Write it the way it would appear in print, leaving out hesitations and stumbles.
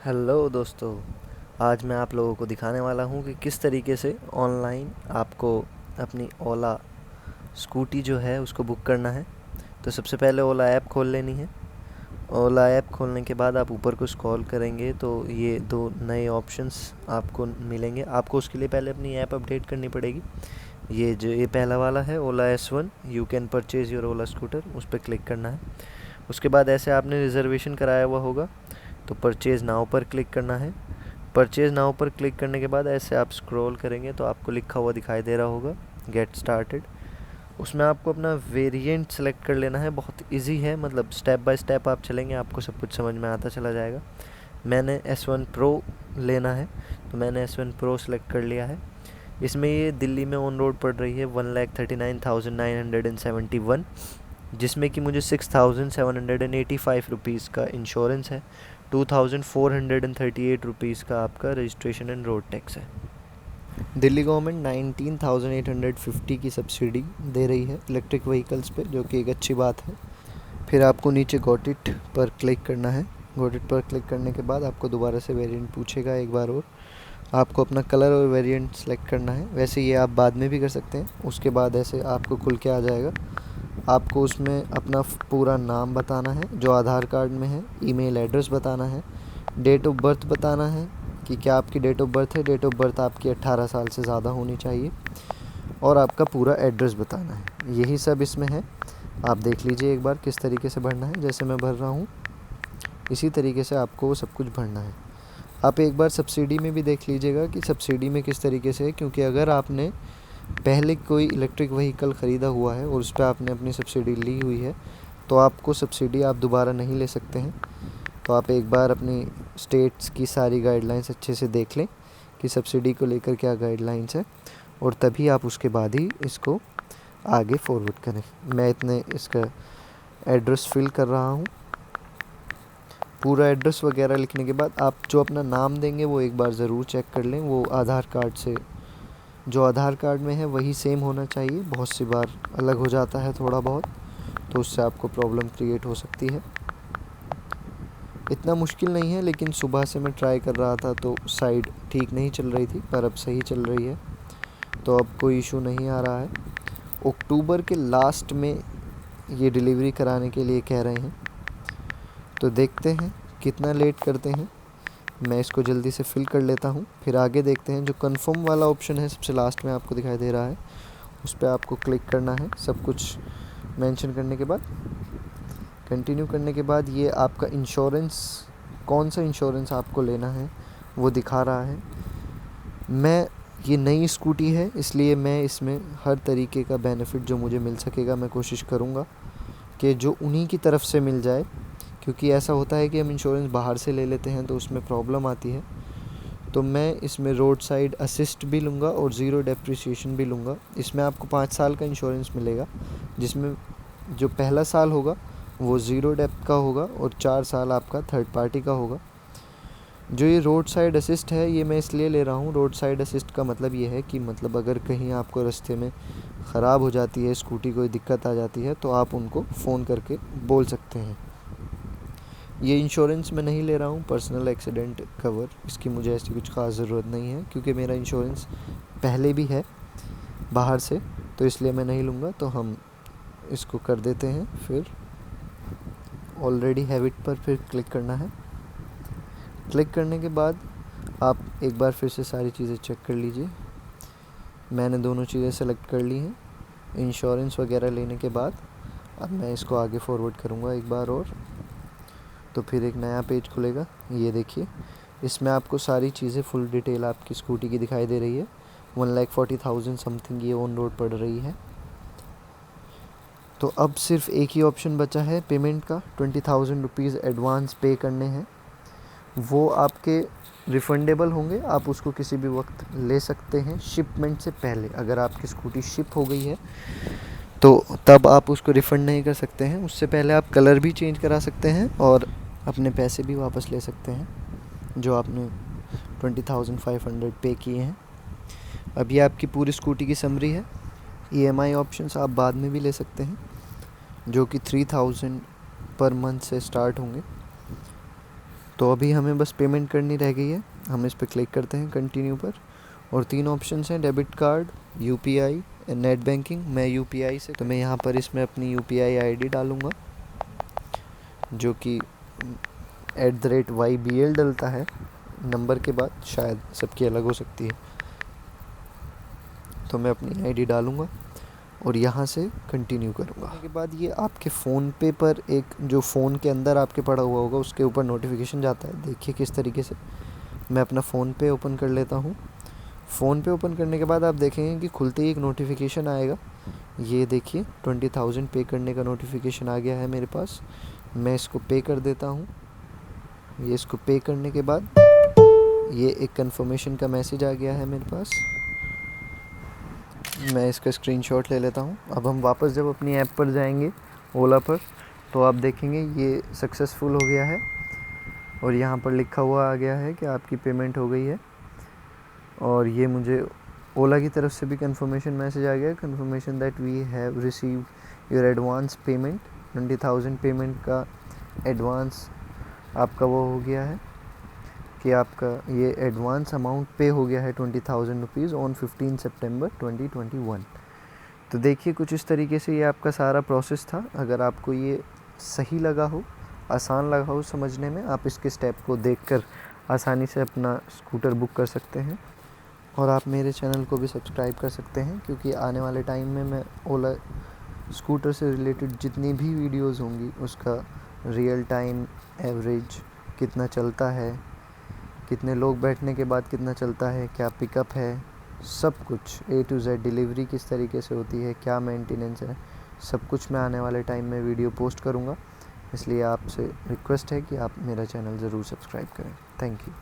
Hello दोस्तों। आज मैं आप लोगों को दिखाने वाला हूँ कि किस तरीके से ऑनलाइन आपको अपनी ओला स्कूटी जो है उसको बुक करना है। तो सबसे पहले ओला ऐप खोल लेनी है। ओला ऐप खोलने के बाद आप ऊपर को स्क्रॉल करेंगे तो ये दो नए ऑप्शंस आपको मिलेंगे। आपको उसके लिए पहले अपनी ऐप अपडेट करनी पड़ेगी। ये पहला वाला है ओला S1 you can purchase your Ola scooter, उस पर क्लिक करना है। उसके बाद ऐसे आपने रिज़र्वेशन कराया हुआ होगा तो परचेज़ नाउ पर क्लिक करना है। परचेज़ नाउ पर क्लिक करने के बाद ऐसे आप स्क्रॉल करेंगे तो आपको लिखा हुआ दिखाई दे रहा होगा गेट स्टार्टेड। उसमें आपको अपना वेरिएंट सेलेक्ट कर लेना है। बहुत इजी है, मतलब स्टेप बाय स्टेप आप चलेंगे आपको सब कुछ समझ में आता चला जाएगा। मैंने S1 Pro लेना है तो मैंने S1 Pro सेलेक्ट कर लिया है। इसमें ये दिल्ली में ऑन रोड पड़ रही है 1,39,971, जिसमें कि मुझे 6,785 रुपीज़ का इंश्योरेंस है, 2,438 रुपीज़ का आपका रजिस्ट्रेशन एंड रोड टैक्स है। दिल्ली गवर्नमेंट 19,850 की सब्सिडी दे रही है इलेक्ट्रिक व्हीकल्स पे, जो कि एक अच्छी बात है। फिर आपको नीचे गॉट इट पर क्लिक करना है। गॉट इट पर क्लिक करने के बाद आपको दोबारा से वेरिएंट पूछेगा एक बार और। आपको अपना कलर और वेरिएंट सेलेक्ट करना है। वैसे ये आप बाद में भी कर सकते हैं। उसके बाद ऐसे आपको खुल के आ जाएगा। आपको उसमें अपना पूरा नाम बताना है जो आधार कार्ड में है, ईमेल एड्रेस बताना है, डेट ऑफ बर्थ बताना है कि क्या आपकी डेट ऑफ बर्थ है। डेट ऑफ बर्थ आपकी 18 साल से ज़्यादा होनी चाहिए और आपका पूरा एड्रेस बताना है। यही सब इसमें है। आप देख लीजिए एक बार किस तरीके से भरना है। जैसे मैं भर रहा हूँ इसी तरीके से आपको सब कुछ भरना है। आप एक बार सब्सिडी में भी देख लीजिएगा कि सब्सिडी में किस तरीके से है, क्योंकि अगर आपने पहले कोई इलेक्ट्रिक व्हीकल ख़रीदा हुआ है और उस पर आपने अपनी सब्सिडी ली हुई है तो आपको सब्सिडी आप दोबारा नहीं ले सकते हैं। तो आप एक बार अपनी स्टेट्स की सारी गाइडलाइंस अच्छे से देख लें कि सब्सिडी को लेकर क्या गाइडलाइंस है, और तभी आप उसके बाद ही इसको आगे फॉरवर्ड करें। मैं इतने इसका एड्रेस फिल कर रहा हूँ। पूरा एड्रेस वगैरह लिखने के बाद आप जो अपना नाम देंगे वो एक बार ज़रूर चेक कर लें। वो आधार कार्ड से, जो आधार कार्ड में है वही सेम होना चाहिए। बहुत सी बार अलग हो जाता है थोड़ा बहुत, तो उससे आपको प्रॉब्लम क्रिएट हो सकती है। इतना मुश्किल नहीं है, लेकिन सुबह से मैं ट्राई कर रहा था तो साइड ठीक नहीं चल रही थी, पर अब सही चल रही है, तो अब कोई इशू नहीं आ रहा है। अक्टूबर के लास्ट में ये डिलीवरी कराने के लिए कह रहे हैं, तो देखते हैं कितना लेट करते हैं। मैं इसको जल्दी से फिल कर लेता हूँ, फिर आगे देखते हैं। जो कंफर्म वाला ऑप्शन है सबसे लास्ट में आपको दिखाई दे रहा है, उस पर आपको क्लिक करना है। सब कुछ मेंशन करने के बाद कंटिन्यू करने के बाद ये आपका इंश्योरेंस, कौन सा इंश्योरेंस आपको लेना है वो दिखा रहा है। ये नई स्कूटी है इसलिए मैं इसमें हर तरीके का बेनिफिट जो मुझे मिल सकेगा मैं कोशिश करूँगा कि जो उन्हीं की तरफ से मिल जाए, क्योंकि ऐसा होता है कि हम इंश्योरेंस बाहर से ले लेते हैं तो उसमें प्रॉब्लम आती है। तो मैं इसमें रोड साइड असिस्ट भी लूँगा और ज़ीरो डेप्रिसिएशन भी लूँगा। इसमें आपको 5 साल का इंश्योरेंस मिलेगा, जिसमें जो पहला साल होगा वो ज़ीरो डेप का होगा और 4 साल आपका थर्ड पार्टी का होगा। जो ये रोड साइड असिस्ट है ये मैं इसलिए ले रहा हूँ। रोड साइड असिस्ट का मतलब ये है कि मतलब अगर कहीं आपको रास्ते में ख़राब हो जाती है स्कूटी, कोई दिक्कत आ जाती है, तो आप उनको फ़ोन करके बोल सकते हैं। ये इंश्योरेंस मैं नहीं ले रहा हूँ पर्सनल एक्सीडेंट कवर, इसकी मुझे ऐसी कुछ ख़ास ज़रूरत नहीं है, क्योंकि मेरा इंश्योरेंस पहले भी है बाहर से, तो इसलिए मैं नहीं लूँगा। तो हम इसको कर देते हैं। फिर ऑलरेडी हैव इट पर फिर क्लिक करना है। क्लिक करने के बाद आप एक बार फिर से सारी चीज़ें चेक कर लीजिए। मैंने दोनों चीज़ें सेलेक्ट कर ली हैं इंश्योरेंस वगैरह लेने के बाद। अब मैं इसको आगे फॉरवर्ड करूँगा एक बार और, तो फिर एक नया पेज खुलेगा। ये देखिए, इसमें आपको सारी चीज़ें फुल डिटेल आपकी स्कूटी की दिखाई दे रही है। 1,40,000 समथिंग ये ऑन रोड पड़ रही है। तो अब सिर्फ एक ही ऑप्शन बचा है पेमेंट का। 20,000 रुपीज़ एडवांस पे करने हैं, वो आपके रिफ़ंडेबल होंगे। आप उसको किसी भी वक्त ले सकते हैं शिपमेंट से पहले। अगर आपकी स्कूटी शिप हो गई है तो तब आप उसको रिफ़ंड नहीं कर सकते हैं। उससे पहले आप कलर भी चेंज करा सकते हैं और अपने पैसे भी वापस ले सकते हैं जो आपने 20,500 पे किए हैं। अब ये आपकी पूरी स्कूटी की समरी है। EMI ऑप्शंस आप बाद में भी ले सकते हैं जो कि 3,000 पर मंथ से स्टार्ट होंगे। तो अभी हमें बस पेमेंट करनी रह गई है, हम इस पर क्लिक करते हैं कंटिन्यू पर। और 3 ऑप्शंस हैं, debit card, UPI, net banking. मैं यूपीआई से, तो मैं यहाँ पर इसमें अपनी यूपीआई आईडी डालूँगा, जो कि @YBL डलता है नंबर के बाद, शायद सबकी अलग हो सकती है। तो मैं अपनी आईडी डालूँगा और यहाँ से कंटिन्यू करूँगा। उसके बाद ये आपके फ़ोन पे पर एक जो फ़ोन के अंदर आपके पड़ा हुआ होगा उसके ऊपर नोटिफिकेशन जाता है। देखिए किस तरीके से। मैं अपना फ़ोन पे ओपन कर लेता हूँ। फ़ोन पे ओपन करने के बाद आप देखेंगे कि खुलते ही एक नोटिफिकेशन आएगा। ये देखिए 20,000 पे करने का नोटिफिकेशन आ गया है मेरे पास। मैं इसको पे कर देता हूँ। ये इसको पे करने के बाद ये एक कंफर्मेशन का मैसेज आ गया है मेरे पास। मैं इसका स्क्रीनशॉट ले लेता हूँ। अब हम वापस जब अपनी ऐप पर जाएंगे ओला पर, तो आप देखेंगे ये सक्सेसफुल हो गया है और यहाँ पर लिखा हुआ आ गया है कि आपकी पेमेंट हो गई है। और ये मुझे ओला की तरफ से भी कंफर्मेशन मैसेज आ गया है, confirmation that we have received your advance payment. 20,000 payment का एडवांस आपका वो हो गया है कि आपका ये एडवांस अमाउंट पे हो गया है 20,000 रुपीज़ ऑन 15 सितंबर 2021। तो देखिए कुछ इस तरीके से ये आपका सारा प्रोसेस था। अगर आपको ये सही लगा हो, आसान लगा हो समझने में, आप इसके स्टेप को देखकर आसानी से अपना स्कूटर बुक कर सकते हैं। और आप मेरे चैनल को भी सब्सक्राइब कर सकते हैं, क्योंकि आने वाले टाइम में मैं ओला स्कूटर से रिलेटेड जितनी भी वीडियोस होंगी उसका रियल टाइम एवरेज कितना चलता है, कितने लोग बैठने के बाद कितना चलता है, क्या पिकअप है, सब कुछ A to Z, डिलीवरी किस तरीके से होती है, क्या मेंटेनेंस है, सब कुछ मैं आने वाले टाइम में वीडियो पोस्ट करूँगा। इसलिए आपसे रिक्वेस्ट है कि आप मेरा चैनल ज़रूर सब्सक्राइब करें। Thank you.